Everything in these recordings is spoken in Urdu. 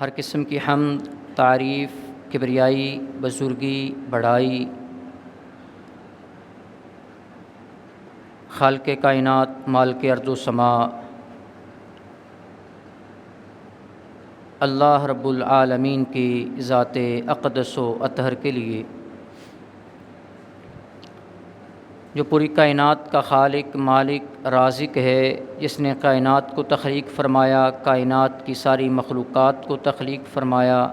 ہر قسم کی حمد، تعریف، کبریائی، بزرگی، بڑائی خالق کائنات، مالک ارض و سماء اللہ رب العالمین کی ذات اقدس و اطہر کے لیے، جو پوری کائنات کا خالق، مالک، رازق ہے، جس نے کائنات کو تخلیق فرمایا، کائنات کی ساری مخلوقات کو تخلیق فرمایا،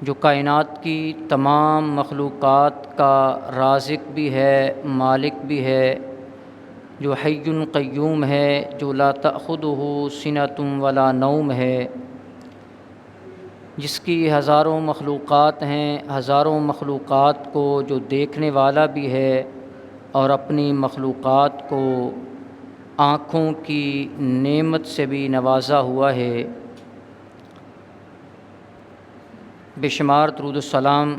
جو کائنات کی تمام مخلوقات کا رازق بھی ہے، مالک بھی ہے، جو حی قیوم ہے، جو لا تأخذہ سنۃ ولا نوم ہے، جس کی ہزاروں مخلوقات ہیں، ہزاروں مخلوقات کو جو دیکھنے والا بھی ہے اور اپنی مخلوقات کو آنکھوں کی نعمت سے بھی نوازا ہوا ہے۔ بے شمار درود السلام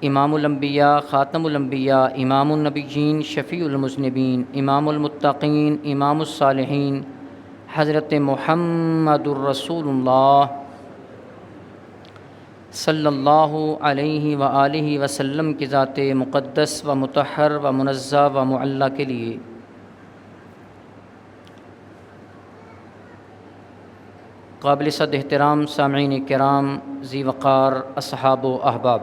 امام الانبیاء، خاتم الانبیاء، امام النبیین، شفیع المذنبین، امام المتقین، امام الصالحین، حضرت محمد الرسول اللہ صلی اللہ علیہ وآلہ وسلم کی ذات مقدس و مطہر و منزہ و معلیٰ کے لیے قابل صد احترام سامعین کرام، ذی وقار اصحاب و احباب،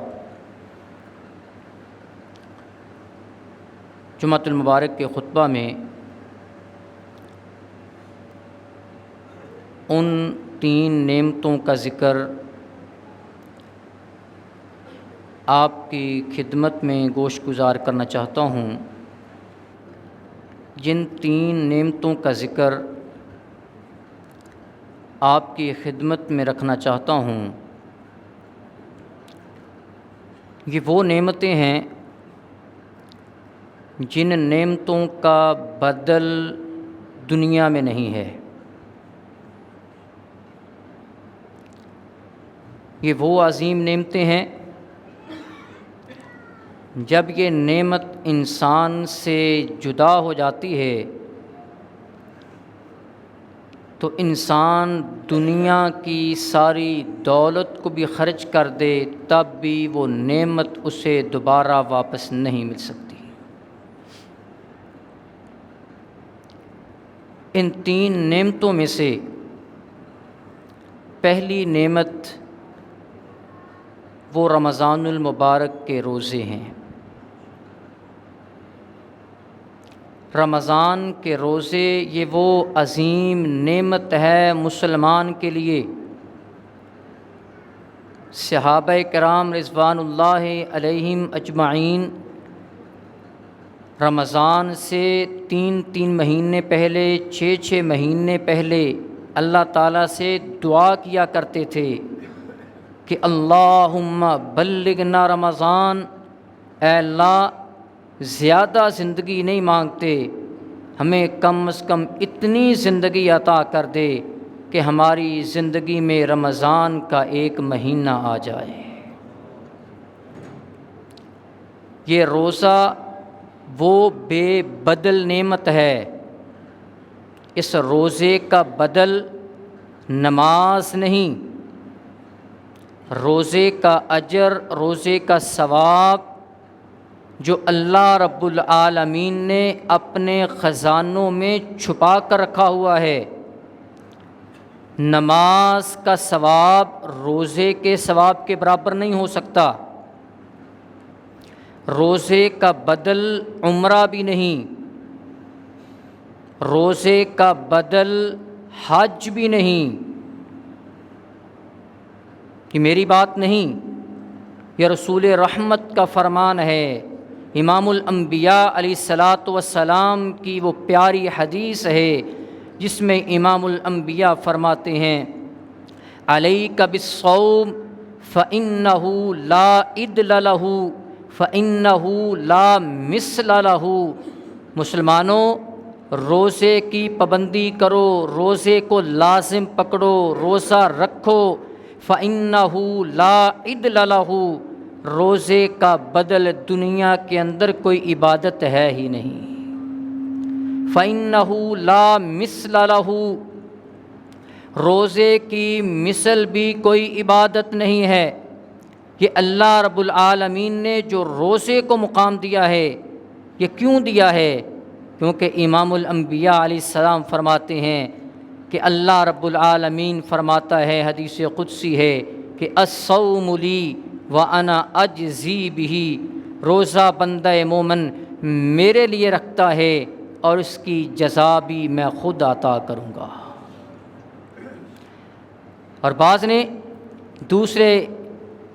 جمعۃ المبارک کے خطبہ میں ان تین نعمتوں کا ذکر آپ کی خدمت میں گوش گزار کرنا چاہتا ہوں۔ جن تین نعمتوں کا ذکر آپ کی خدمت میں رکھنا چاہتا ہوں، یہ وہ نعمتیں ہیں جن نعمتوں کا بدل دنیا میں نہیں ہے۔ یہ وہ عظیم نعمتیں ہیں جب یہ نعمت انسان سے جدا ہو جاتی ہے تو انسان دنیا کی ساری دولت کو بھی خرچ کر دے تب بھی وہ نعمت اسے دوبارہ واپس نہیں مل سکتی۔ ان تین نعمتوں میں سے پہلی نعمت وہ رمضان المبارک کے روزے ہیں۔ رمضان کے روزے یہ وہ عظیم نعمت ہے مسلمان کے لیے۔ صحابہ کرام رضوان اللہ علیہم اجمعین رمضان سے تین مہینے پہلے، 6 مہینے پہلے اللہ تعالیٰ سے دعا کیا کرتے تھے کہ اللہم بلغنا رمضان، اے اللہ زیادہ زندگی نہیں مانگتے، ہمیں کم از کم اتنی زندگی عطا کر دے کہ ہماری زندگی میں رمضان کا ایک مہینہ آ جائے۔ یہ روزہ وہ بے بدل نعمت ہے۔ اس روزے کا بدل نماز نہیں، روزے کا اجر، روزے کا ثواب جو اللہ رب العالمین نے اپنے خزانوں میں چھپا کر رکھا ہوا ہے۔ نماز کا ثواب روزے کے ثواب کے برابر نہیں ہو سکتا، روزے کا بدل عمرہ بھی نہیں، روزے کا بدل حج بھی نہیں۔ یہ میری بات نہیں، یہ رسول رحمت کا فرمان ہے۔ امام الانبیاء علیہ الصلاۃ والسلام کی وہ پیاری حدیث ہے جس میں امام الانبیاء فرماتے ہیں علیک بالصوم فإنہ لا عدل لہ فإنہ لا مثل لہ۔ مسلمانوں، روزے کی پابندی کرو، روزے کو لازم پکڑو، روزہ رکھو۔ فإنہ لا عدل لہ، روزے کا بدل دنیا کے اندر کوئی عبادت ہے ہی نہیں۔ فإنہ لا مثل لہ، روزے کی مثل بھی کوئی عبادت نہیں ہے۔ یہ اللہ رب العالمین نے جو روزے کو مقام دیا ہے، یہ کیوں دیا ہے؟ کیونکہ امام الانبیاء علیہ السلام فرماتے ہیں کہ اللہ رب العالمین فرماتا ہے، حدیث قدسی ہے کہ الصوم لی وانا اجزی بہ، روزہ بندہ مومن میرے لیے رکھتا ہے اور اس کی جزا بھی میں خود عطا کروں گا۔ اور بعض نے دوسرے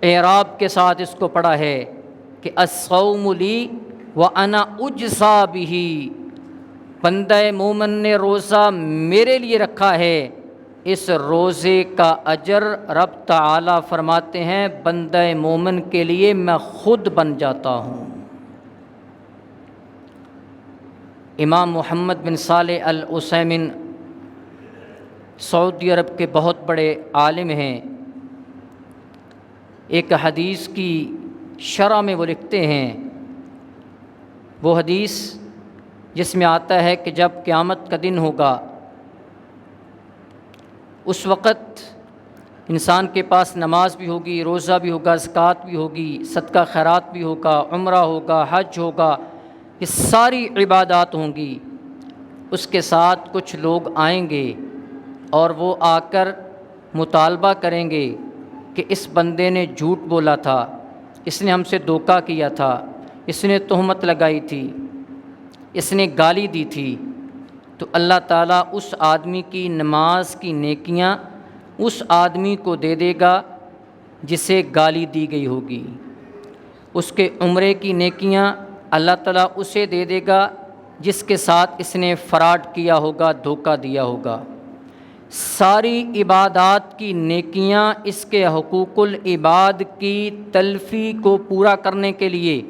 اعراب کے ساتھ اس کو پڑھا ہے کہ الصوم لی وانا اجزی بہ، بندہ مومن نے روزہ میرے لیے رکھا ہے، اس روزے کا اجر رب تعالی فرماتے ہیں بندہ مومن کے لیے میں خود بن جاتا ہوں۔ امام محمد بن صالح العثیمین سعودی عرب کے بہت بڑے عالم ہیں، ایک حدیث کی شرح میں وہ لکھتے ہیں، وہ حدیث جس میں آتا ہے کہ جب قیامت کا دن ہوگا اس وقت انسان کے پاس نماز بھی ہوگی، روزہ بھی ہوگا، زکوٰۃ بھی ہوگی، صدقہ خیرات بھی ہوگا، عمرہ ہوگا، حج ہوگا، یہ ساری عبادات ہوں گی۔ اس کے ساتھ کچھ لوگ آئیں گے اور وہ آ کر مطالبہ کریں گے کہ اس بندے نے جھوٹ بولا تھا، اس نے ہم سے دھوکہ کیا تھا، اس نے تہمت لگائی تھی، اس نے گالی دی تھی۔ تو اللہ تعالیٰ اس آدمی کی نماز کی نیکیاں اس آدمی کو دے دے گا جسے گالی دی گئی ہوگی، اس کے عمرے کی نیکیاں اللہ تعالیٰ اسے دے دے گا جس کے ساتھ اس نے فراڈ کیا ہوگا، دھوکہ دیا ہوگا۔ ساری عبادات کی نیکیاں اس کے حقوق العباد کی تلفی کو پورا کرنے کے لیے،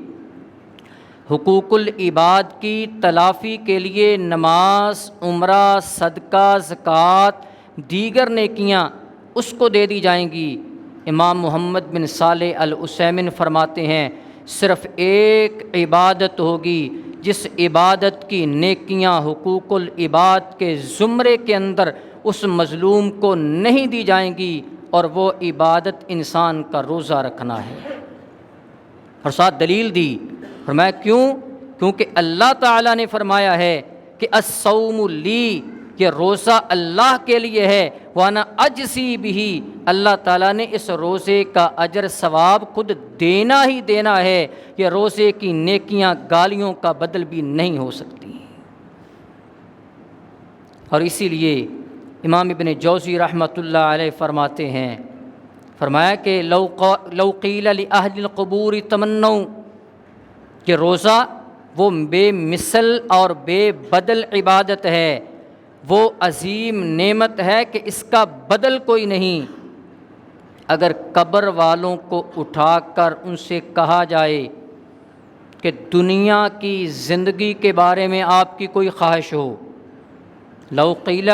حقوق العباد کی تلافی کے لیے نماز، عمرہ، صدقہ، زکوٰۃ، دیگر نیکیاں اس کو دے دی جائیں گی۔ امام محمد بن صالح العثیمین فرماتے ہیں صرف ایک عبادت ہوگی جس عبادت کی نیکیاں حقوق العباد کے زمرے کے اندر اس مظلوم کو نہیں دی جائیں گی، اور وہ عبادت انسان کا روزہ رکھنا ہے۔ اور ساتھ دلیل دی، فرمایا کیوں؟ کیونکہ اللہ تعالیٰ نے فرمایا ہے کہ الصوم لی، یہ روزہ اللہ کے لیے ہے، وانا اجزی بہ، اللہ تعالیٰ نے اس روزے کا اجر ثواب خود دینا ہی دینا ہے، یہ روزے کی نیکیاں گالیوں کا بدل بھی نہیں ہو سکتی۔ اور اسی لیے امام ابن جوزی رحمۃ اللہ علیہ فرماتے ہیں، فرمایا کہ لو قیل لأہل القبور تمنوا، کہ روزہ وہ بے مثل اور بے بدل عبادت ہے، وہ عظیم نعمت ہے کہ اس کا بدل کوئی نہیں۔ اگر قبر والوں کو اٹھا کر ان سے کہا جائے کہ دنیا کی زندگی کے بارے میں آپ کی کوئی خواہش ہو، لو قیل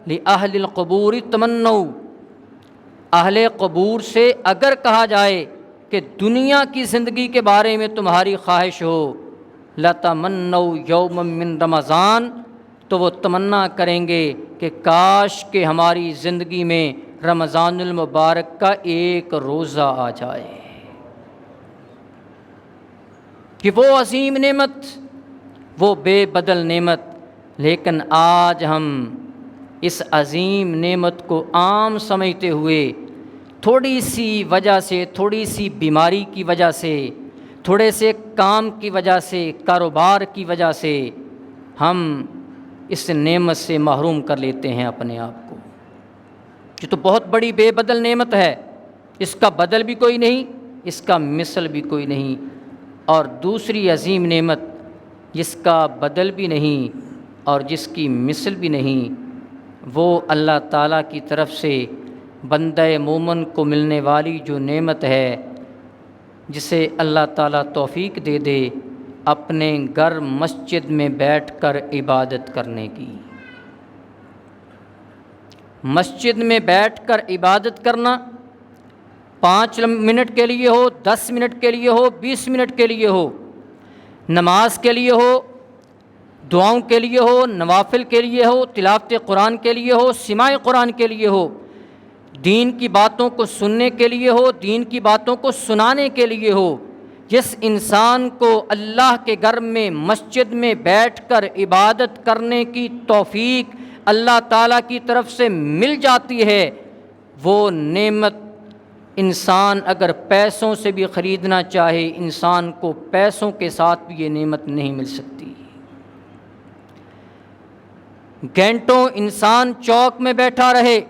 لأہل القبور تمنوا، اہل قبور سے اگر کہا جائے کہ دنیا کی زندگی کے بارے میں تمہاری خواہش ہو، لتمنوا یوما من رمضان، تو وہ تمنا کریں گے کہ کاش کہ ہماری زندگی میں رمضان المبارک کا ایک روزہ آ جائے، کہ وہ عظیم نعمت، وہ بے بدل نعمت۔ لیکن آج ہم اس عظیم نعمت کو عام سمجھتے ہوئے تھوڑی سی وجہ سے، تھوڑی سی بیماری کی وجہ سے، تھوڑے سے کام کی وجہ سے، کاروبار کی وجہ سے ہم اس نعمت سے محروم کر لیتے ہیں اپنے آپ کو۔ یہ تو بہت بڑی بے بدل نعمت ہے، اس کا بدل بھی کوئی نہیں، اس کا مثل بھی کوئی نہیں۔ اور دوسری عظیم نعمت جس کا بدل بھی نہیں اور جس کی مثل بھی نہیں، وہ اللہ تعالیٰ کی طرف سے بندہ مومن کو ملنے والی جو نعمت ہے، جسے اللہ تعالیٰ توفیق دے دے اپنے گھر مسجد میں بیٹھ کر عبادت کرنے کی۔ مسجد میں بیٹھ کر عبادت کرنا 5 منٹ کے لیے ہو، 10 منٹ کے لیے ہو، 20 منٹ کے لیے ہو، نماز کے لیے ہو دعاؤں کے لیے ہو، نوافل کے لیے ہو، تلاوت قرآن کے لیے ہو، سماع قرآن کے لیے ہو، دین کی باتوں کو سننے کے لیے ہو، دین کی باتوں کو سنانے کے لیے ہو، جس انسان کو اللہ کے گھر میں مسجد میں بیٹھ کر عبادت کرنے کی توفیق اللہ تعالیٰ کی طرف سے مل جاتی ہے، وہ نعمت انسان اگر پیسوں سے بھی خریدنا چاہے، انسان کو پیسوں کے ساتھ بھی یہ نعمت نہیں مل سکتی۔ گھنٹوں انسان چوک میں بیٹھا رہے،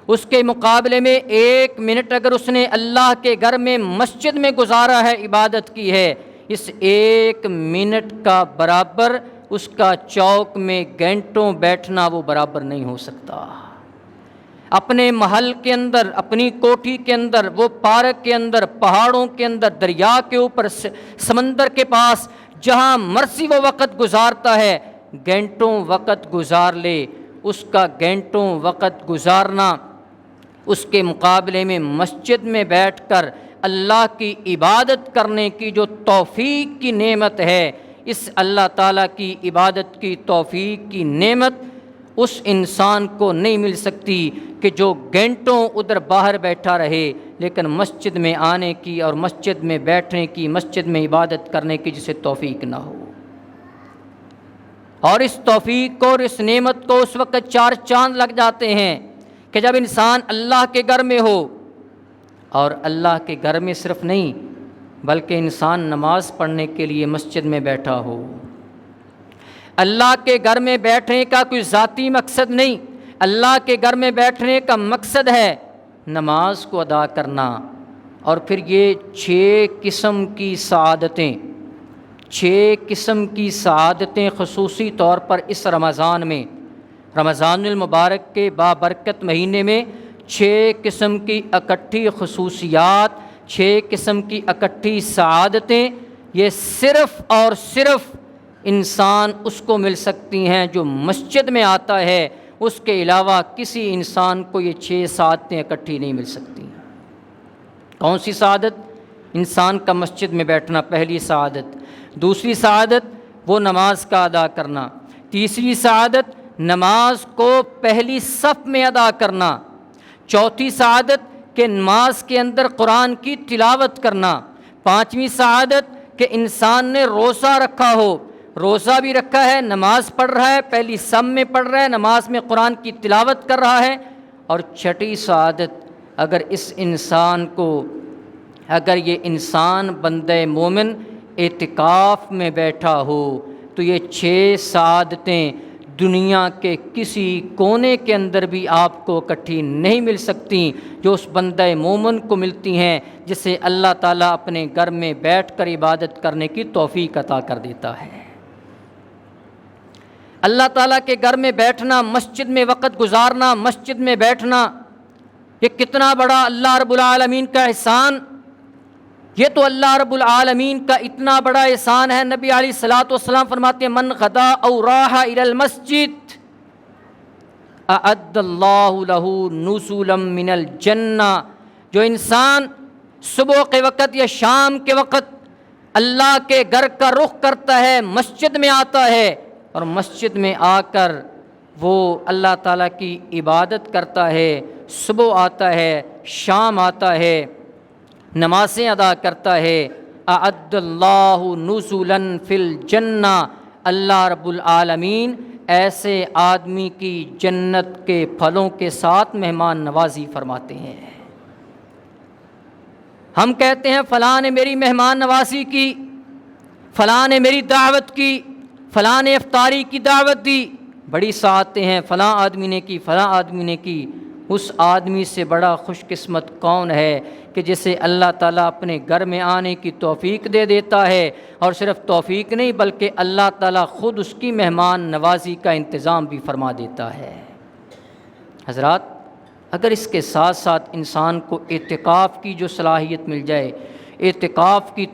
اس کے مقابلے میں 1 منٹ اگر اس نے اللہ کے گھر میں مسجد میں گزارا ہے، عبادت کی ہے، اس 1 منٹ کا برابر اس کا چوک میں گھنٹوں بیٹھنا وہ برابر نہیں ہو سکتا۔ اپنے محل کے اندر، اپنی کوٹھی کے اندر، وہ پارک کے اندر، پہاڑوں کے اندر، دریا کے اوپر، سمندر کے پاس، جہاں مرضی وہ وقت گزارتا ہے، گھنٹوں وقت گزار لے، اس کا گھنٹوں وقت گزارنا اس کے مقابلے میں مسجد میں بیٹھ کر اللہ کی عبادت کرنے کی جو توفیق کی نعمت ہے، اس اللہ تعالیٰ کی عبادت کی توفیق کی نعمت اس انسان کو نہیں مل سکتی کہ جو گھنٹوں ادھر باہر بیٹھا رہے لیکن مسجد میں آنے کی اور مسجد میں بیٹھنے کی، مسجد میں عبادت کرنے کی جسے توفیق نہ ہو۔ اور اس توفیق کو اور اس نعمت کو اس وقت 4 چاند لگ جاتے ہیں کہ جب انسان اللہ کے گھر میں ہو، اور اللہ کے گھر میں صرف نہیں بلکہ انسان نماز پڑھنے کے لیے مسجد میں بیٹھا ہو۔ اللہ کے گھر میں بیٹھنے کا کوئی ذاتی مقصد نہیں، اللہ کے گھر میں بیٹھنے کا مقصد ہے نماز کو ادا کرنا۔ اور پھر یہ 6 قسم کی سعادتیں، 6 قسم کی سعادتیں خصوصی طور پر اس رمضان میں، رمضان المبارک کے بابرکت مہینے میں 6 قسم کی اکٹھی خصوصیات، 6 قسم کی اکٹھی سعادتیں، یہ صرف اور صرف انسان اس کو مل سکتی ہیں جو مسجد میں آتا ہے، اس کے علاوہ کسی انسان کو یہ 6 سعادتیں اکٹھی نہیں مل سکتی۔ کون سی سعادت؟ انسان کا مسجد میں بیٹھنا، پہلی سعادت۔ دوسری سعادت وہ نماز کا ادا کرنا۔ تیسری سعادت نماز کو پہلی صف میں ادا کرنا۔ چوتھی سعادت کہ نماز کے اندر قرآن کی تلاوت کرنا۔ پانچویں سعادت کہ انسان نے روزہ رکھا ہو، روزہ بھی رکھا ہے، نماز پڑھ رہا ہے، پہلی صف میں پڑھ رہا ہے، نماز میں قرآن کی تلاوت کر رہا ہے۔ اور چھٹی سعادت اگر اس انسان کو، اگر یہ انسان بندہ مومن اعتکاف میں بیٹھا ہو تو یہ 6 سعادتیں دنیا کے کسی کونے کے اندر بھی آپ کو اکٹھی نہیں مل سکتی جو اس بندہ مومن کو ملتی ہیں جسے اللہ تعالیٰ اپنے گھر میں بیٹھ کر عبادت کرنے کی توفیق عطا کر دیتا ہے۔ اللہ تعالیٰ کے گھر میں بیٹھنا، مسجد میں وقت گزارنا، مسجد میں بیٹھنا، یہ کتنا بڑا اللہ رب العالمین کا احسان، یہ تو اللہ رب العالمین کا اتنا بڑا احسان ہے۔ نبی علیہ الصلوۃ والسلام فرماتے ہیں من غدا او راح الی المسجد اعد اللہ لہ نزلا من الجنہ، جو انسان صبح کے وقت یا شام کے وقت اللہ کے گھر کا رخ کرتا ہے، مسجد میں آتا ہے اور مسجد میں آ کر وہ اللہ تعالیٰ کی عبادت کرتا ہے، صبح آتا ہے، شام آتا ہے، نمازیں ادا کرتا ہے، اعد اللہ نزلا فی الجنہ، اللہ رب العالمین ایسے آدمی کی جنت کے پھلوں کے ساتھ مہمان نوازی فرماتے ہیں۔ ہم کہتے ہیں فلاں نے میری مہمان نوازی کی، فلاں نے میری دعوت کی، فلاں نے افطاری کی دعوت دی، بڑی سعادتیں ہیں، فلاں آدمی نے کی، فلاں آدمی نے کی۔ اس آدمی سے بڑا خوش قسمت کون ہے کہ جسے اللہ تعالیٰ اپنے گھر میں آنے کی توفیق دے دیتا ہے، اور صرف توفیق نہیں بلکہ اللہ تعالیٰ خود اس کی مہمان نوازی کا انتظام بھی فرما دیتا ہے۔ حضرات، اگر اس کے ساتھ ساتھ انسان کو اعتکاف کی جو صلاحیت مل جائے، اعتکاف کی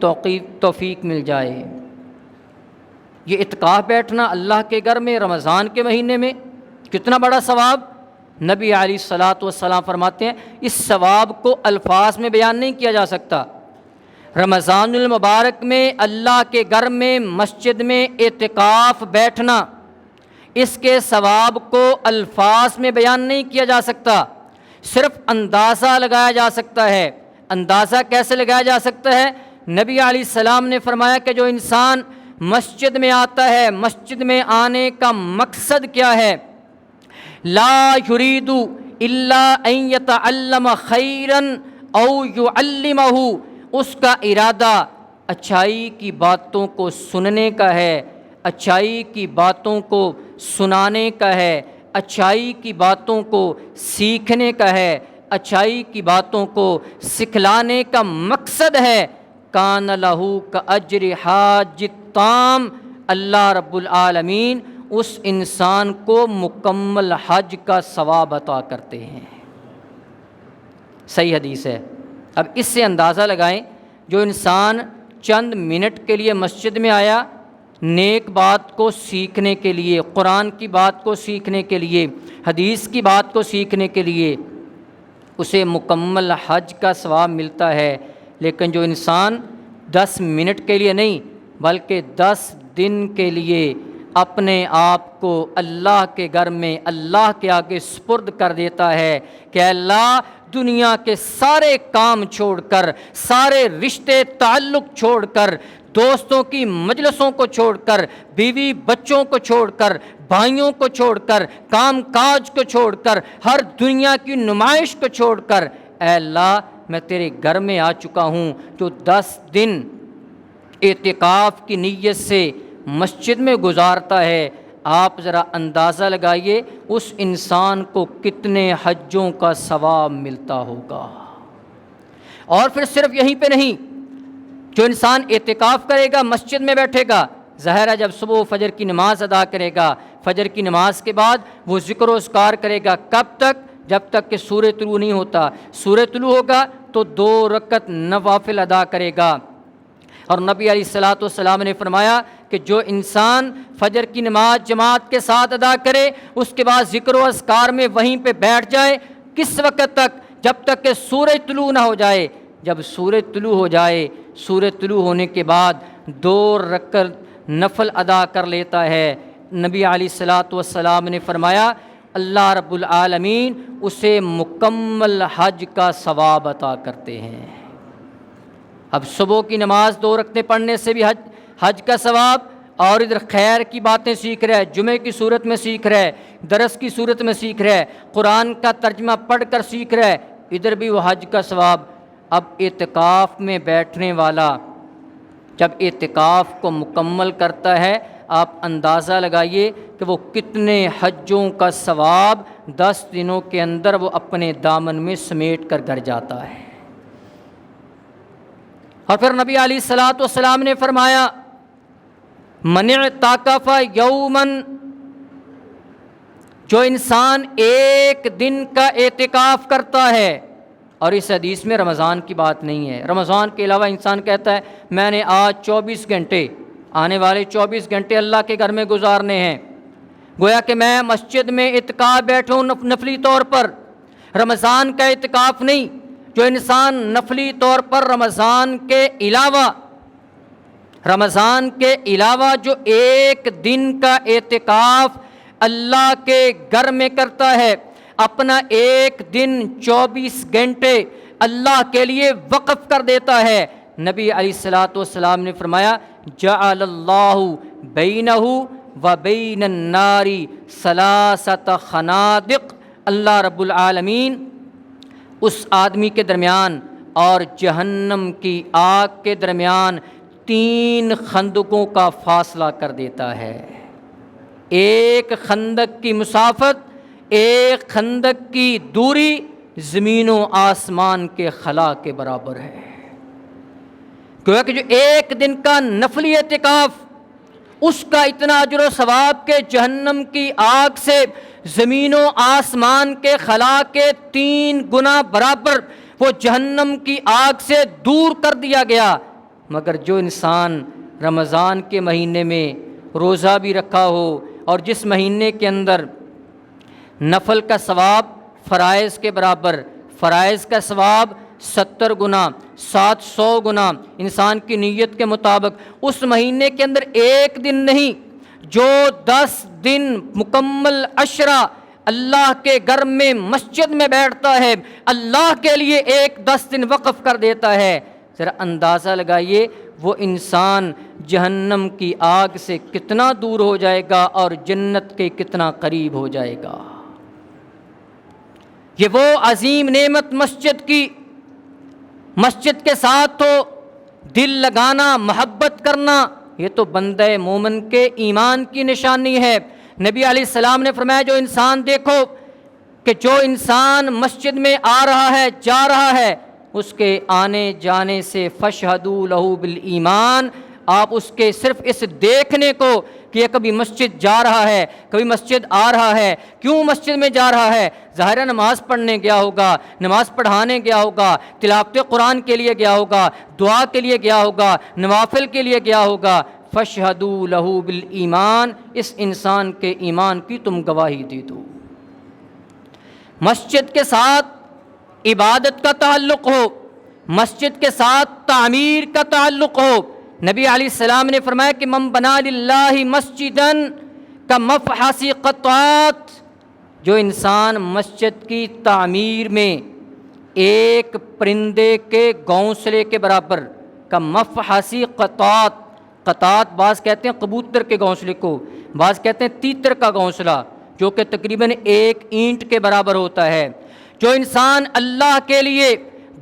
توفیق مل جائے، یہ اعتکاف بیٹھنا اللہ کے گھر میں رمضان کے مہینے میں کتنا بڑا ثواب، نبی علیہ الصلوۃ والسلام فرماتے ہیں اس ثواب کو الفاظ میں بیان نہیں کیا جا سکتا۔ رمضان المبارک میں اللہ کے گھر میں مسجد میں اعتکاف بیٹھنا، اس کے ثواب کو الفاظ میں بیان نہیں کیا جا سکتا، صرف اندازہ لگایا جا سکتا ہے۔ اندازہ کیسے لگایا جا سکتا ہے؟ نبی علیہ السلام نے فرمایا کہ جو انسان مسجد میں آتا ہے، مسجد میں آنے کا مقصد کیا ہے؟ لا یرید الا ان یتعلم خیرا او یعلمہ، اس کا ارادہ اچھائی کی باتوں کو سننے کا ہے، اچھائی کی باتوں کو سنانے کا ہے، اچھائی کی باتوں کو سیکھنے کا ہے، اچھائی کی باتوں کو سکھلانے کا مقصد ہے۔ کان لہ کاجر حاج التام، اللہ رب العالمین اس انسان کو مکمل حج کا ثواب عطا کرتے ہیں۔ صحیح حدیث ہے۔ اب اس سے اندازہ لگائیں، جو انسان چند منٹ کے لیے مسجد میں آیا نیک بات کو سیکھنے کے لیے، قرآن کی بات کو سیکھنے کے لیے، حدیث کی بات کو سیکھنے کے لیے، اسے مکمل حج کا ثواب ملتا ہے۔ لیکن جو انسان 10 منٹ کے لیے نہیں بلکہ 10 دن کے لیے اپنے آپ کو اللہ کے گھر میں اللہ کے آگے سپرد کر دیتا ہے کہ اللہ دنیا کے سارے کام چھوڑ کر، سارے رشتے تعلق چھوڑ کر، دوستوں کی مجلسوں کو چھوڑ کر، بیوی بچوں کو چھوڑ کر، بھائیوں کو چھوڑ کر، کام کاج کو چھوڑ کر، ہر دنیا کی نمائش کو چھوڑ کر، اے اللہ میں تیرے گھر میں آ چکا ہوں۔ جو 10 دن اعتکاف کی نیت سے مسجد میں گزارتا ہے، آپ ذرا اندازہ لگائیے اس انسان کو کتنے حجوں کا ثواب ملتا ہوگا۔ اور پھر صرف یہیں پہ نہیں، جو انسان اعتکاف کرے گا مسجد میں بیٹھے گا، ظاہر ہے جب صبح فجر کی نماز ادا کرے گا، فجر کی نماز کے بعد وہ ذکر و اذکار کرے گا، کب تک؟ جب تک کہ سورج طلوع نہیں ہوتا۔ سورج طلوع ہوگا تو 2 رکعت نوافل ادا کرے گا۔ اور نبی علیہ الصلوۃ والسلام نے فرمایا کہ جو انسان فجر کی نماز جماعت کے ساتھ ادا کرے، اس کے بعد ذکر و اذکار میں وہیں پہ بیٹھ جائے، کس وقت تک؟ جب تک کہ سورج طلوع نہ ہو جائے۔ جب سورج طلوع ہو جائے، سورج طلوع ہونے کے بعد 2 رکعت نفل ادا کر لیتا ہے، نبی علیہ الصلوۃ والسلام نے فرمایا اللہ رب العالمین اسے مکمل حج کا ثواب عطا کرتے ہیں۔ اب صبح کی نماز 2 رکعتیں پڑھنے سے بھی حج کا ثواب، اور ادھر خیر کی باتیں سیکھ رہا ہے، جمعے کی صورت میں سیکھ رہا ہے، درس کی صورت میں سیکھ رہا ہے، قرآن کا ترجمہ پڑھ کر سیکھ رہا ہے، ادھر بھی وہ حج کا ثواب۔ اب اعتکاف میں بیٹھنے والا جب اعتکاف کو مکمل کرتا ہے، آپ اندازہ لگائیے کہ وہ کتنے حجوں کا ثواب 10 دنوں کے اندر وہ اپنے دامن میں سمیٹ کر گھر جاتا ہے۔ اور پھر نبی علیہ الصلوۃ والسلام نے فرمایا من اعتکف یومن، جو انسان 1 دن کا اعتکاف کرتا ہے، اور اس حدیث میں رمضان کی بات نہیں ہے، رمضان کے علاوہ انسان کہتا ہے میں نے آج 24 گھنٹے، آنے والے 24 گھنٹے اللہ کے گھر میں گزارنے ہیں، گویا کہ میں مسجد میں اعتکاف بیٹھوں نفلی طور پر، رمضان کا اعتکاف نہیں۔ جو انسان نفلی طور پر رمضان کے علاوہ جو 1 دن کا اعتکاف اللہ کے گھر میں کرتا ہے، اپنا 1 دن 24 گھنٹے اللہ کے لیے وقف کر دیتا ہے، نبی علیہ الصلوۃ والسلام نے فرمایا جعل اللہ بینہ و بین النار 3 خنادق، اللہ رب العالمین اس آدمی کے درمیان اور جہنم کی آگ کے درمیان 3 خندقوں کا فاصلہ کر دیتا ہے۔ 1 خندق کی مسافت، 1 خندق کی دوری زمین و آسمان کے خلا کے برابر ہے۔ گویا کہ جو 1 دن کا نفلی اعتکاف، اس کا اتنا اجر و ثواب کہ جہنم کی آگ سے زمین و آسمان کے خلا کے 3 گنا برابر وہ جہنم کی آگ سے دور کر دیا گیا۔ مگر جو انسان رمضان کے مہینے میں روزہ بھی رکھا ہو، اور جس مہینے کے اندر نفل کا ثواب فرائض کے برابر، فرائض کا ثواب 70 گنا 700 گنا انسان کی نیت کے مطابق اس مہینے کے اندر ایک دن نہیں، جو 10 دن مکمل عشرہ اللہ کے گھر میں مسجد میں بیٹھتا ہے، اللہ کے لیے ایک 10 دن وقف کر دیتا ہے، ذرا اندازہ لگائیے وہ انسان جہنم کی آگ سے کتنا دور ہو جائے گا اور جنت کے کتنا قریب ہو جائے گا۔ یہ وہ عظیم نعمت مسجد کی، مسجد کے ساتھ تو دل لگانا، محبت کرنا، یہ تو بندہ مومن کے ایمان کی نشانی ہے۔ نبی علیہ السلام نے فرمایا جو انسان دیکھو کہ جو انسان مسجد میں آ رہا ہے، جا رہا ہے، اس کے آنے جانے سے فشہدوا لہ بالایمان، آپ اس کے صرف اس دیکھنے کو کہ یہ کبھی مسجد جا رہا ہے، کبھی مسجد آ رہا ہے، کیوں مسجد میں جا رہا ہے، ظاہر نماز پڑھنے گیا ہوگا، نماز پڑھانے گیا ہوگا، تلاوت قرآن کے لیے گیا ہوگا، دعا کے لیے گیا ہوگا، نوافل کے لیے گیا ہوگا، فشہدوا لہ بالایمان، اس انسان کے ایمان کی تم گواہی دے دو۔ مسجد کے ساتھ عبادت کا تعلق ہو، مسجد کے ساتھ تعمیر کا تعلق ہو۔ نبی علیہ السلام نے فرمایا کہ من بنا للہ مسجدا کمفحص قطات، جو انسان مسجد کی تعمیر میں ایک پرندے کے گھونسلے کے برابر، کمفحص قطات، قطات بعض کہتے ہیں کبوتر کے گھونسلے کو، بعض کہتے ہیں تیتر کا گھونسلہ، جو کہ تقریباً 1 اینٹ کے برابر ہوتا ہے۔ جو انسان اللہ کے لیے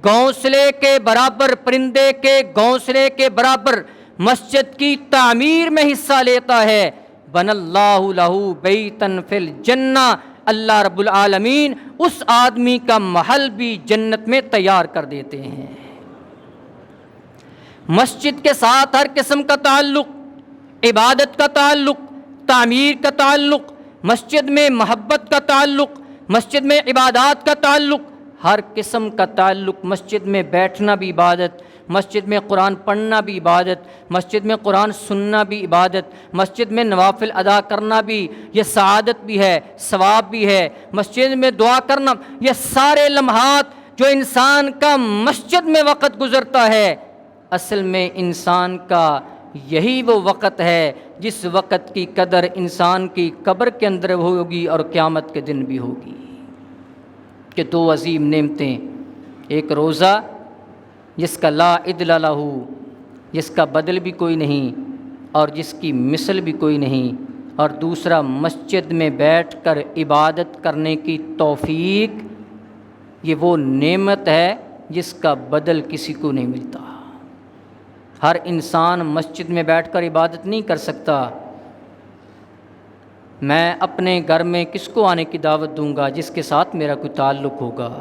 گھونسلے کے برابر، پرندے کے گھونسلے کے برابر مسجد کی تعمیر میں حصہ لیتا ہے، بن اللہ لہ بیتا فی الجنہ، اللہ رب العالمین اس آدمی کا محل بھی جنت میں تیار کر دیتے ہیں۔ مسجد کے ساتھ ہر قسم کا تعلق، عبادت کا تعلق، تعمیر کا تعلق، مسجد میں محبت کا تعلق، مسجد میں عبادات کا تعلق، ہر قسم کا تعلق، مسجد میں بیٹھنا بھی عبادت، مسجد میں قرآن پڑھنا بھی عبادت، مسجد میں قرآن سننا بھی عبادت، مسجد میں نوافل ادا کرنا بھی یہ سعادت بھی ہے، ثواب بھی ہے، مسجد میں دعا کرنا، یہ سارے لمحات جو انسان کا مسجد میں وقت گزرتا ہے، اصل میں انسان کا یہی وہ وقت ہے جس وقت کی قدر انسان کی قبر کے اندر ہوگی اور قیامت کے دن بھی ہوگی۔ کہ 2 عظیم نعمتیں، ایک روزہ جس کا لا عدل لہ، جس کا بدل بھی کوئی نہیں اور جس کی مثل بھی کوئی نہیں، اور دوسرا مسجد میں بیٹھ کر عبادت کرنے کی توفیق، یہ وہ نعمت ہے جس کا بدل کسی کو نہیں ملتا۔ ہر انسان مسجد میں بیٹھ کر عبادت نہیں کر سکتا۔ میں اپنے گھر میں کس کو آنے کی دعوت دوں گا؟ جس کے ساتھ میرا کوئی تعلق ہوگا۔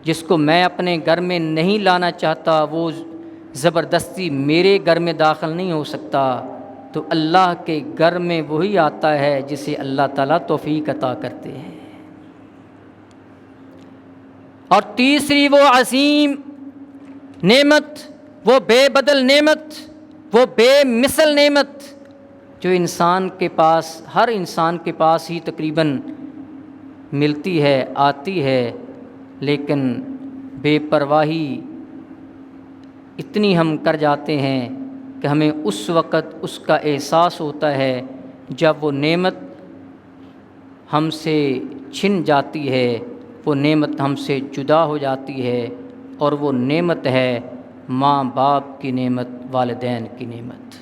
جس کو میں اپنے گھر میں نہیں لانا چاہتا وہ زبردستی میرے گھر میں داخل نہیں ہو سکتا۔ تو اللہ کے گھر میں وہی آتا ہے جسے اللہ تعالیٰ توفیق عطا کرتے ہیں۔ اور تیسری وہ عظیم نعمت، وہ بے بدل نعمت، وہ بے مثل نعمت جو انسان کے پاس، ہر انسان کے پاس ہی تقریباً ملتی ہے، آتی ہے، لیکن بے پرواہی اتنی ہم کر جاتے ہیں کہ ہمیں اس وقت اس کا احساس ہوتا ہے جب وہ نعمت ہم سے چھن جاتی ہے، وہ نعمت ہم سے جدا ہو جاتی ہے، اور وہ نعمت ہے ماں باپ کی نعمت، والدین کی نعمت۔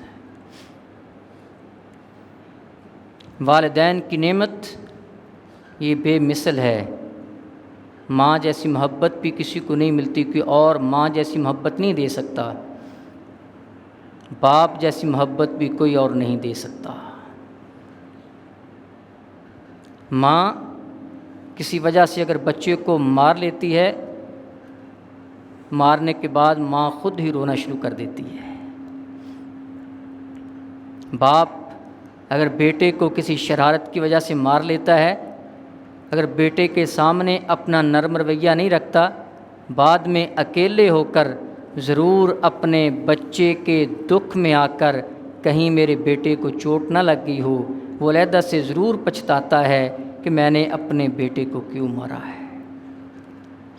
والدین کی نعمت یہ بے مثل ہے۔ ماں جیسی محبت بھی کسی کو نہیں ملتی، کوئی اور ماں جیسی محبت نہیں دے سکتا، باپ جیسی محبت بھی کوئی اور نہیں دے سکتا۔ ماں کسی وجہ سے اگر بچے کو مار لیتی ہے، مارنے کے بعد ماں خود ہی رونا شروع کر دیتی ہے۔ باپ اگر بیٹے کو کسی شرارت کی وجہ سے مار لیتا ہے، اگر بیٹے کے سامنے اپنا نرم رویہ نہیں رکھتا، بعد میں اکیلے ہو کر ضرور اپنے بچے کے دکھ میں آ کر کہیں میرے بیٹے کو چوٹ نہ لگ گئی ہو، وہ علیحدہ سے ضرور پچھتاتا ہے کہ میں نے اپنے بیٹے کو کیوں مارا ہے۔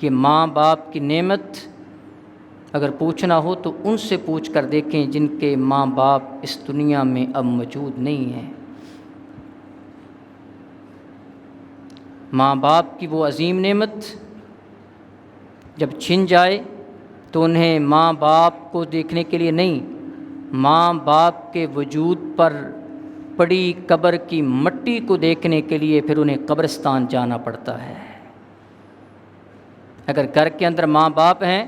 یہ ماں باپ کی نعمت اگر پوچھنا ہو تو ان سے پوچھ کر دیکھیں جن کے ماں باپ اس دنیا میں اب موجود نہیں ہیں۔ ماں باپ کی وہ عظیم نعمت جب چھن جائے تو انہیں ماں باپ کو دیکھنے کے لیے نہیں، ماں باپ کے وجود پر پڑی قبر کی مٹی کو دیکھنے کے لیے پھر انہیں قبرستان جانا پڑتا ہے۔ اگر گھر کے اندر ماں باپ ہیں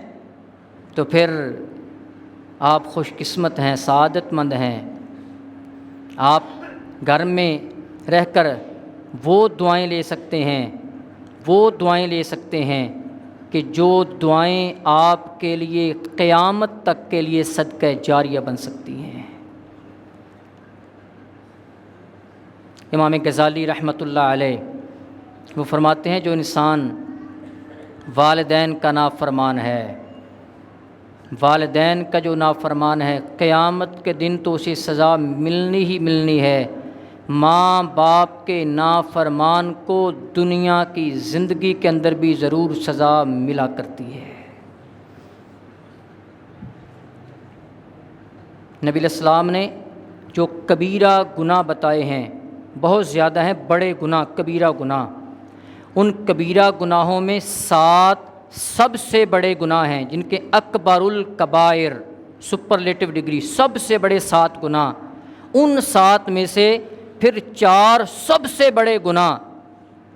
تو پھر آپ خوش قسمت ہیں، سعادت مند ہیں۔ آپ گھر میں رہ کر وہ دعائیں لے سکتے ہیں کہ جو دعائیں آپ کے لیے قیامت تک کے لیے صدقہ جاریہ بن سکتی ہیں۔ امام غزالی رحمۃ اللہ علیہ وہ فرماتے ہیں جو انسان والدین کا نافرمان ہے، والدین کا جو نافرمان ہے، قیامت کے دن تو اسے سزا ملنی ہی ملنی ہے۔ ماں باپ کے نافرمان کو دنیا کی زندگی کے اندر بھی ضرور سزا ملا کرتی ہے۔ نبی علیہ السلام نے جو کبیرہ گناہ بتائے ہیں بہت زیادہ ہیں، بڑے گناہ، کبیرہ گناہ۔ ان کبیرہ گناہوں میں 7 سب سے بڑے گناہ ہیں جن کے اکبر الکبائر سپرلیٹو ڈگری، سب سے بڑے 7 گناہ۔ ان 7 میں سے پھر 4 سب سے بڑے گناہ۔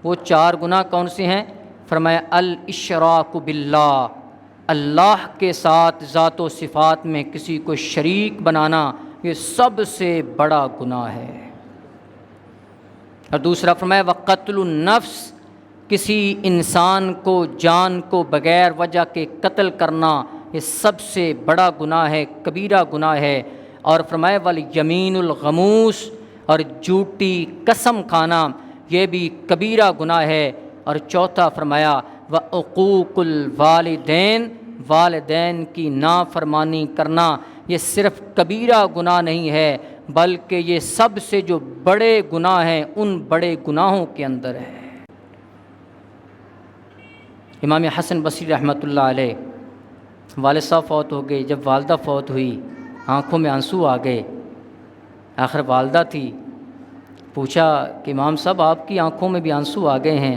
وہ 4 گناہ کون سے ہیں؟ فرمایا الاشراک باللہ، اللہ کے ساتھ ذات و صفات میں کسی کو شریک بنانا، یہ سب سے بڑا گناہ ہے۔ اور دوسرا فرمایا وقتل النفس، کسی انسان کو، جان کو بغیر وجہ کے قتل کرنا، یہ سب سے بڑا گناہ ہے، کبیرہ گناہ ہے۔ اور فرمایا والیمین الغموس، اور جھوٹی قسم کھانا، یہ بھی کبیرہ گناہ ہے۔ اور چوتھا فرمایا وعقوق الوالدین، والدین کی نافرمانی کرنا، یہ صرف کبیرہ گناہ نہیں ہے بلکہ یہ سب سے جو بڑے گناہ ہیں ان بڑے گناہوں کے اندر ہے۔ امام حسن بصری رحمۃ اللہ علیہ، والد صاحب فوت ہو گئے، جب والدہ فوت ہوئی آنکھوں میں آنسو آ گئے۔ آخر والدہ تھی، پوچھا کہ امام صاحب آپ کی آنکھوں میں بھی آنسو آ گئے ہیں؟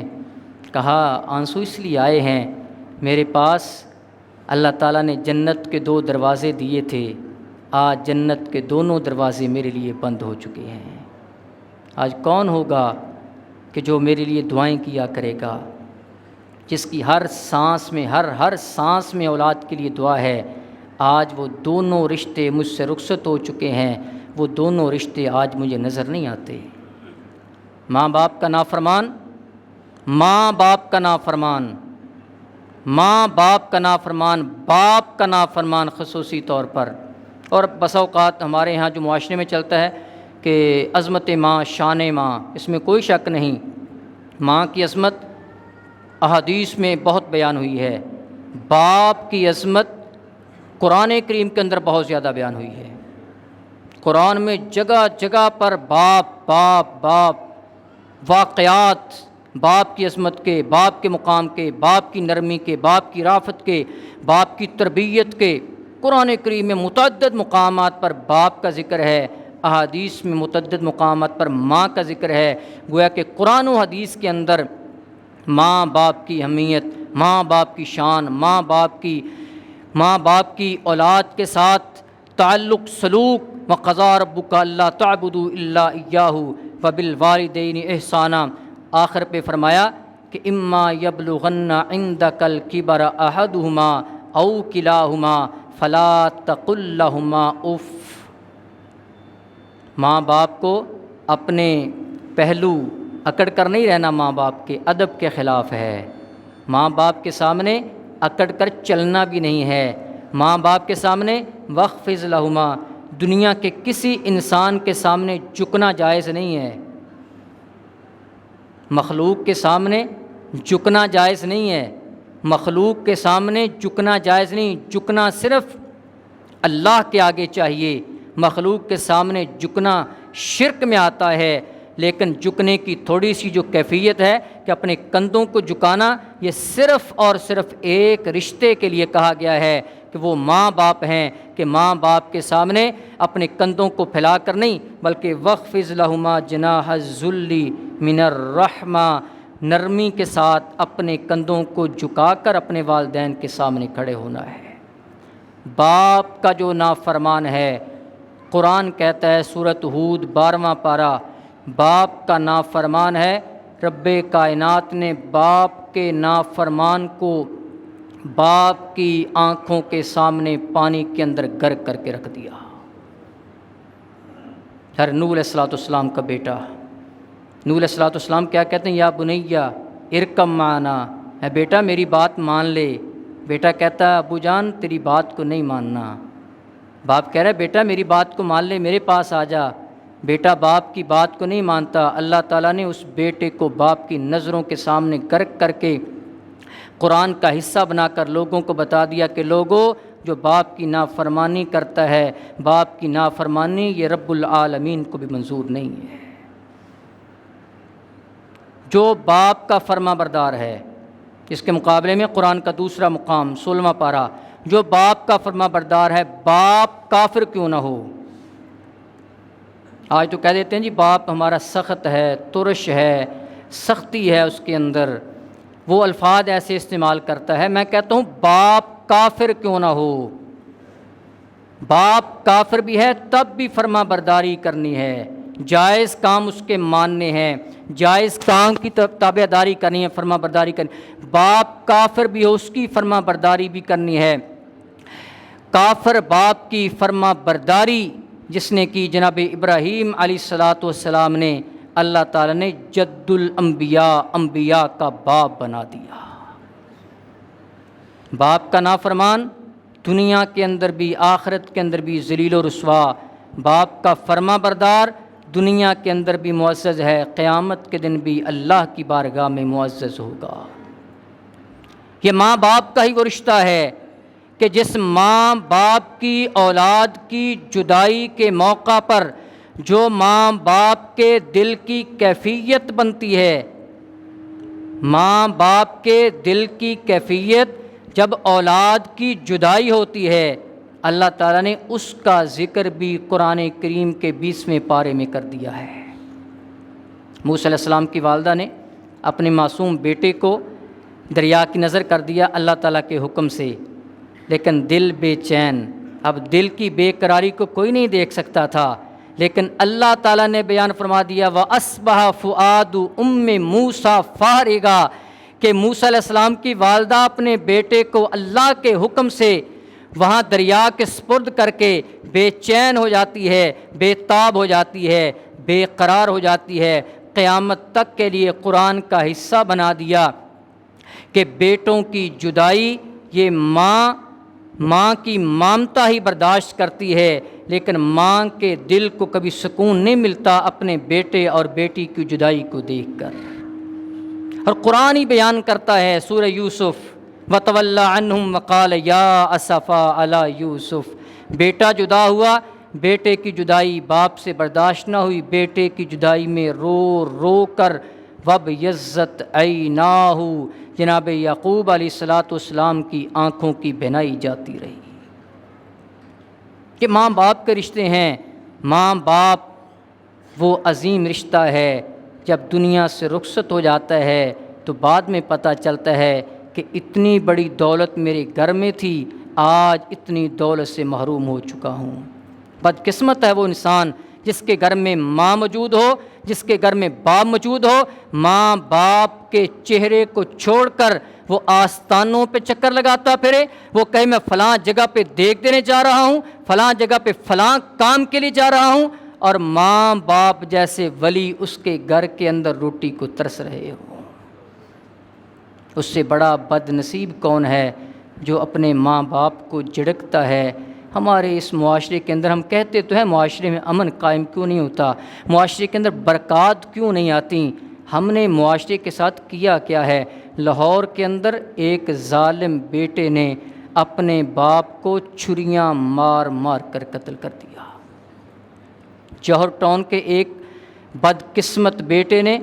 کہا آنسو اس لیے آئے ہیں، میرے پاس اللہ تعالیٰ نے جنت کے 2 دروازے دیے تھے، آج جنت کے دونوں دروازے میرے لیے بند ہو چکے ہیں۔ آج کون ہوگا کہ جو میرے لیے دعائیں کیا کرے گا، جس کی ہر سانس میں ہر سانس میں اولاد کے لیے دعا ہے؟ آج وہ دونوں رشتے مجھ سے رخصت ہو چکے ہیں، وہ دونوں رشتے آج مجھے نظر نہیں آتے۔ ماں باپ کا نافرمان، ماں باپ کا نافرمان، ماں باپ کا نافرمان، باپ کا نافرمان خصوصی طور پر۔ اور بسا اوقات ہمارے ہاں جو معاشرے میں چلتا ہے کہ عظمت ماں، شان ماں، اس میں کوئی شک نہیں، ماں کی عظمت احادیث میں بہت بیان ہوئی ہے، باپ کی عظمت قرآن کریم کے اندر بہت زیادہ بیان ہوئی ہے۔ قرآن میں جگہ جگہ پر باپ باپ باپ، واقعات باپ کی عظمت کے، باپ کے مقام کے، باپ کی نرمی کے، باپ کی رافت کے، باپ کی تربیت کے۔ قرآن کریم میں متعدد مقامات پر باپ کا ذکر ہے، احادیث میں متعدد مقامات پر ماں کا ذکر ہے۔ گویا کہ قرآن و حدیث کے اندر ماں باپ کی اہمیت، ماں باپ کی شان، ماں باپ کی اولاد کے ساتھ تعلق، سلوک، وَقَضَىٰ رَبُّكَ أَلَّا تَعْبُدُوا إِلَّا إِيَّاهُ وَبِالْوَالِدَيْنِ إِحْسَانًا۔ آخر پہ فرمایا کہ اِمَّا يَبْلُغَنَّ عِندَكَ الْكِبَرَ أَحَدُهُمَا أَوْ كِلَاهُمَا فَلَا تَقُل لَّهُمَا اُف۔ ماں باپ کو اپنے پہلو اکڑ کر نہیں رہنا، ماں باپ کے ادب کے خلاف ہے۔ ماں باپ کے سامنے اکڑ کر چلنا بھی نہیں ہے۔ ماں باپ کے سامنے وَاخْفِضْ لَهُمَا، دنیا کے کسی انسان کے سامنے جھکنا جائز نہیں ہے، مخلوق کے سامنے جھکنا جائز نہیں ہے، مخلوق کے سامنے جھکنا جائز نہیں، جھکنا صرف اللہ کے آگے چاہیے۔ مخلوق کے سامنے جھکنا شرک میں آتا ہے۔ لیکن جھکنے کی تھوڑی سی جو کیفیت ہے کہ اپنے کندھوں کو جھکانا، یہ صرف اور صرف ایک رشتے کے لیے کہا گیا ہے کہ وہ ماں باپ ہیں، کہ ماں باپ کے سامنے اپنے کندھوں کو پھیلا کر نہیں، بلکہ وَخْفِضْ لَهُمَا جَنَاحَ الذُّلِّ مِنَ الرَّحْمَةِ، نرمی کے ساتھ اپنے کندھوں کو جھکا کر اپنے والدین کے سامنے کھڑے ہونا ہے۔ باپ کا جو نافرمان ہے، قرآن کہتا ہے سورۃ ہود 12واں پارہ، باپ کا نافرمان ہے، رب کائنات نے باپ کے نافرمان کو باپ کی آنکھوں کے سامنے پانی کے اندر غرق کر کے رکھ دیا۔ نوح علیہ السلام کا بیٹا، نوح علیہ السلام کیا کہتے ہیں؟ یا بنیا ارکب معنا، اے بیٹا میری بات مان لے۔ بیٹا کہتا ہے ابو جان تیری بات کو نہیں ماننا۔ باپ کہہ رہا ہے بیٹا میری بات کو مان لے، میرے پاس آ جا۔ بیٹا باپ کی بات کو نہیں مانتا۔ اللہ تعالیٰ نے اس بیٹے کو باپ کی نظروں کے سامنے غرق کر کے قرآن کا حصہ بنا کر لوگوں کو بتا دیا کہ لوگوں، جو باپ کی نافرمانی کرتا ہے، باپ کی نافرمانی یہ رب العالمین کو بھی منظور نہیں ہے۔ جو باپ کا فرما بردار ہے، اس کے مقابلے میں قرآن کا دوسرا مقام 16واں پارہ، جو باپ کا فرما بردار ہے، باپ کافر کیوں نہ ہو۔ آج تو کہہ دیتے ہیں جی باپ ہمارا سخت ہے، ترش ہے، سختی ہے اس کے اندر، وہ الفاظ ایسے استعمال کرتا ہے۔ میں کہتا ہوں باپ کافر کیوں نہ ہو، باپ کافر بھی ہے تب بھی فرما برداری کرنی ہے، جائز کام اس کے ماننے ہیں، جائز کام کی تابع داری کرنی ہے، فرما برداری کرنی۔ باپ کافر بھی ہو اس کی فرما برداری بھی کرنی ہے۔ کافر باپ کی فرما برداری جس نے کی، جناب ابراہیم علیہ السلام نے، اللہ تعالیٰ نے جد الانبیاء، انبیاء کا باپ بنا دیا۔ باپ کا نافرمان دنیا کے اندر بھی آخرت کے اندر بھی ذلیل و رسوا، باپ کا فرما بردار دنیا کے اندر بھی معزز ہے، قیامت کے دن بھی اللہ کی بارگاہ میں معزز ہوگا۔ یہ ماں باپ کا ہی وہ رشتہ ہے کہ جس ماں باپ کی اولاد کی جدائی کے موقع پر جو ماں باپ کے دل کی کیفیت بنتی ہے، ماں باپ کے دل کی کیفیت جب اولاد کی جدائی ہوتی ہے، اللہ تعالیٰ نے اس کا ذکر بھی قرآن کریم کے 20ویں پارے میں کر دیا ہے۔ موسیٰ علیہ السلام کی والدہ نے اپنے معصوم بیٹے کو دریا کی نظر کر دیا اللہ تعالیٰ کے حکم سے، لیکن دل بے چین، اب دل کی بے قراری کو کوئی نہیں دیکھ سکتا تھا، لیکن اللہ تعالیٰ نے بیان فرما دیا وَأَصْبَحَ فُؤَادُ أُمِّ مُوسَىٰ فَارِغًا، کہ موسیٰ علیہ السلام کی والدہ اپنے بیٹے کو اللہ کے حکم سے وہاں دریا کے سپرد کر کے بے چین ہو جاتی ہے، بے تاب ہو جاتی ہے، بے قرار ہو جاتی ہے، قیامت تک کے لیے قرآن کا حصہ بنا دیا کہ بیٹوں کی جدائی یہ ماں کی مامتا ہی برداشت کرتی ہے، لیکن ماں کے دل کو کبھی سکون نہیں ملتا اپنے بیٹے اور بیٹی کی جدائی کو دیکھ کر۔ اور قرآن ہی بیان کرتا ہے سورہ یوسف وَتَوَلَّى عَنْهُمْ وَقَالَ يَا أَسَفَا عَلَى يُوسُف، بیٹا جدا ہوا، بیٹے کی جدائی باپ سے برداشت نہ ہوئی، بیٹے کی جدائی میں رو رو کر وَبْيَضَّتْ عَيْنَاهُ، جناب یعقوب علیہ السلام کی آنکھوں کی بینائی جاتی رہی۔ کہ ماں باپ کے رشتے ہیں، ماں باپ وہ عظیم رشتہ ہے، جب دنیا سے رخصت ہو جاتا ہے تو بعد میں پتہ چلتا ہے کہ اتنی بڑی دولت میرے گھر میں تھی، آج اتنی دولت سے محروم ہو چکا ہوں۔ بدقسمت ہے وہ انسان جس کے گھر میں ماں موجود ہو، جس کے گھر میں باپ موجود ہو، ماں باپ کے چہرے کو چھوڑ کر وہ آستانوں پہ چکر لگاتا پھرے، وہ کہے میں فلاں جگہ پہ دیکھ دینے جا رہا ہوں، فلاں جگہ پہ فلاں کام کے لیے جا رہا ہوں، اور ماں باپ جیسے ولی اس کے گھر کے اندر روٹی کو ترس رہے ہوں۔ اس سے بڑا بد نصیب کون ہے جو اپنے ماں باپ کو جھڑکتا ہے۔ ہمارے اس معاشرے کے اندر ہم کہتے تو ہیں معاشرے میں امن قائم کیوں نہیں ہوتا، معاشرے کے اندر برکات کیوں نہیں آتی، ہم نے معاشرے کے ساتھ کیا کیا ہے؟ لاہور کے اندر ایک ظالم بیٹے نے اپنے باپ کو چھریاں مار مار کر قتل کر دیا۔ جوہر ٹاؤن کے ایک بدقسمت بیٹے نے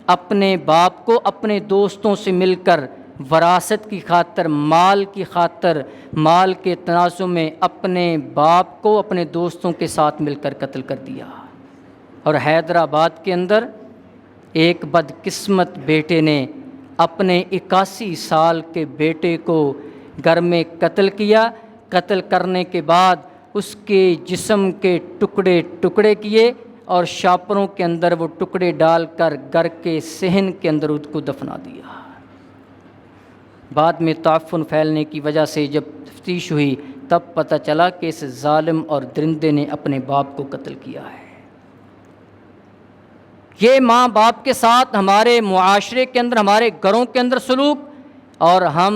اپنے باپ کو اپنے دوستوں سے مل کر وراثت کی خاطر، مال کی خاطر، مال کے تنازع میں اپنے باپ کو اپنے دوستوں کے ساتھ مل کر قتل کر دیا۔ اور حیدرآباد کے اندر ایک بدقسمت بیٹے نے اپنے 81 سال کے بیٹے کو گھر میں قتل کیا۔ قتل کرنے کے بعد اس کے جسم کے ٹکڑے ٹکڑے کیے اور شاپروں کے اندر وہ ٹکڑے ڈال کر گھر کے صحن کے اندر اس کو دفنا دیا۔ بعد میں تعفن پھیلنے کی وجہ سے جب تفتیش ہوئی تب پتہ چلا کہ اس ظالم اور درندے نے اپنے باپ کو قتل کیا ہے۔ یہ ماں باپ کے ساتھ ہمارے معاشرے کے اندر، ہمارے گھروں کے اندر سلوک، اور ہم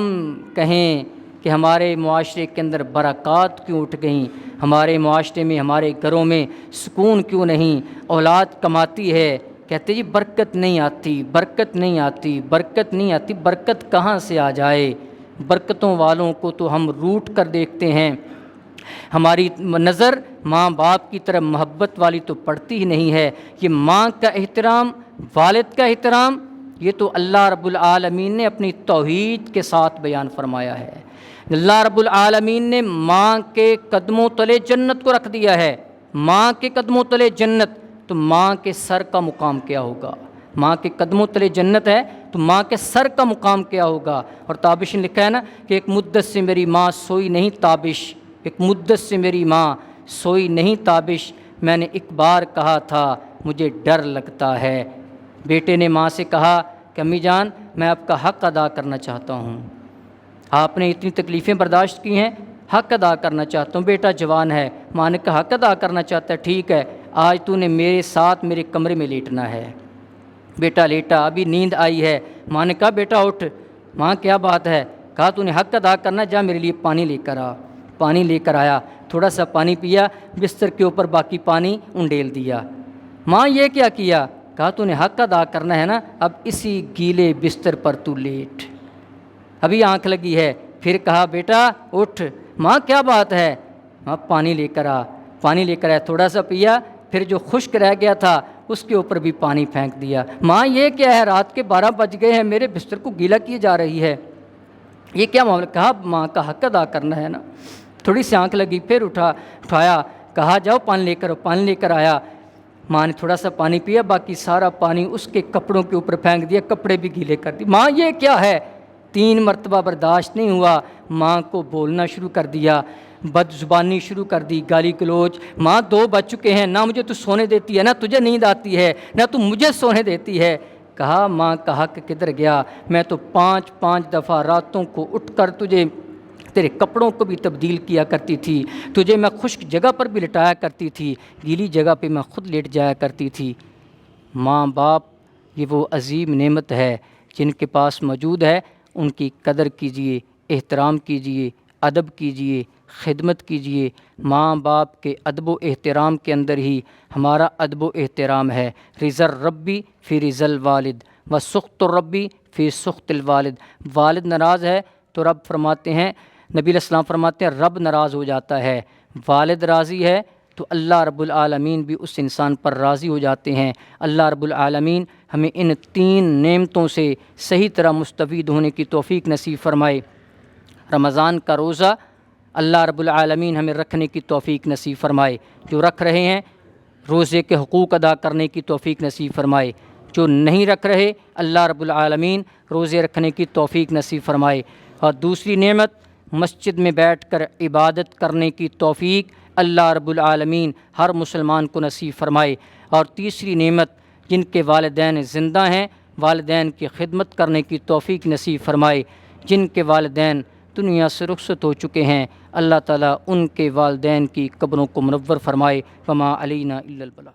کہیں کہ ہمارے معاشرے کے اندر برکات کیوں اٹھ گئیں، ہمارے معاشرے میں، ہمارے گھروں میں سکون کیوں نہیں؟ اولاد کماتی ہے، کہتے جی برکت نہیں آتی، برکت نہیں آتی، برکت نہیں آتی۔ برکت کہاں سے آ جائے؟ برکتوں والوں کو تو ہم روٹ کر دیکھتے ہیں، ہماری نظر ماں باپ کی طرف محبت والی تو پڑتی ہی نہیں ہے۔ یہ ماں کا احترام، والد کا احترام، یہ تو اللہ رب العالمین نے اپنی توحید کے ساتھ بیان فرمایا ہے۔ اللہ رب العالمین نے ماں کے قدموں تلے جنت کو رکھ دیا ہے۔ ماں کے قدموں تلے جنت، تو ماں کے سر کا مقام کیا ہوگا؟ ماں کے قدموں تلے جنت ہے تو ماں کے سر کا مقام کیا ہوگا؟ اور تابش نے لکھا ہے نا کہ ایک مدت سے میری ماں سوئی نہیں تابش، ایک مدت سے میری ماں سوئی نہیں تابش، میں نے ایک بار کہا تھا مجھے ڈر لگتا ہے۔ بیٹے نے ماں سے کہا کہ امی جان میں آپ کا حق ادا کرنا چاہتا ہوں، آپ نے اتنی تکلیفیں برداشت کی ہیں، حق ادا کرنا چاہتا ہوں۔ بیٹا جوان ہے، ماں نے کہا حق ادا کرنا چاہتا ہے، ٹھیک ہے، آج تو نے میرے ساتھ میرے کمرے میں لیٹنا ہے۔ بیٹا لیٹا، ابھی نیند آئی ہے، ماں نے کہا بیٹا اٹھ۔ ماں کیا بات ہے؟ کہا تو نے حق ادا کرنا، جا میرے لیے پانی لے کر آ۔ پانی لے کر آیا، تھوڑا سا پانی پیا، بستر کے اوپر باقی پانی انڈیل دیا۔ ماں یہ کیا کیا؟ کہا تو نے حق ادا کرنا ہے نا، اب اسی گیلے بستر پر تو لیٹ، ابھی آنکھ لگی ہے۔ پھر کہا بیٹا اٹھ۔ ماں کیا بات ہے؟ ماں پانی لے کر آ۔ پانی لے کر آیا، تھوڑا سا پیا، پھر جو خشک رہ گیا تھا اس کے اوپر بھی پانی پھینک دیا۔ ماں یہ کیا ہے؟ رات کے 12 بج گئے ہیں، میرے بستر کو گیلا کیے جا رہی ہے، یہ کیا معاملہ؟ کہا ماں کا حق ادا کرنا ہے نا۔ تھوڑی سی آنکھ لگی، پھر اٹھایا، کہا جاؤ پانی لے کر، پانی لے کر آیا۔ ماں نے تھوڑا سا پانی پیا، باقی سارا پانی اس کے کپڑوں کے اوپر پھینک دیا، کپڑے بھی گیلے کر دیے۔ ماں یہ کیا ہے؟ 3 مرتبہ برداشت نہیں ہوا، ماں کو بولنا شروع کر دیا، بد زبانی شروع کر دی، گالی گلوچ۔ ماں 2 بج چکے ہیں، نہ مجھے تو سونے دیتی ہے، نہ تجھے نیند آتی ہے، نہ تو مجھے سونے دیتی ہے۔ کہا ماں کا حق کدھر گیا؟ میں تو 5 دفعہ راتوں کو اٹھ کر تجھے تیرے کپڑوں کو بھی تبدیل کیا کرتی تھی، تجھے میں خشک جگہ پر بھی لٹایا کرتی تھی، گیلی جگہ پہ میں خود لیٹ جایا کرتی تھی۔ ماں باپ یہ وہ عظیم نعمت ہے جن کے پاس موجود ہے، ان کی قدر کیجیے، احترام کیجیے، ادب کیجیے، خدمت کیجیے۔ ماں باپ کے ادب و احترام کے اندر ہی ہمارا ادب و احترام ہے۔ رضا الربی فی رضا الوالد و سخط الربی فی سخط الوالد۔ والد ناراض ہے تو رب فرماتے ہیں، نبی علیہ السلام فرماتے ہیں رب ناراض ہو جاتا ہے، والد راضی ہے تو اللہ رب العالمین بھی اس انسان پر راضی ہو جاتے ہیں۔ اللہ رب العالمین ہمیں ان 3 نعمتوں سے صحیح طرح مستفید ہونے کی توفیق نصیب فرمائے۔ رمضان کا روزہ اللہ رب العالمین ہمیں رکھنے کی توفیق نصیب فرمائے، جو رکھ رہے ہیں روزے کے حقوق ادا کرنے کی توفیق نصیب فرمائے، جو نہیں رکھ رہے اللہ رب العالمین روزے رکھنے کی توفیق نصیب فرمائے۔ اور دوسری نعمت مسجد میں بیٹھ کر عبادت کرنے کی توفیق اللہ رب العالمین ہر مسلمان کو نصیب فرمائے۔ اور تیسری نعمت جن کے والدین زندہ ہیں، والدین کی خدمت کرنے کی توفیق نصیب فرمائے۔ جن کے والدین دنیا سے رخصت ہو چکے ہیں، اللہ تعالیٰ ان کے والدین کی قبروں کو منور فرمائے۔ وما علینا الا البلاغ۔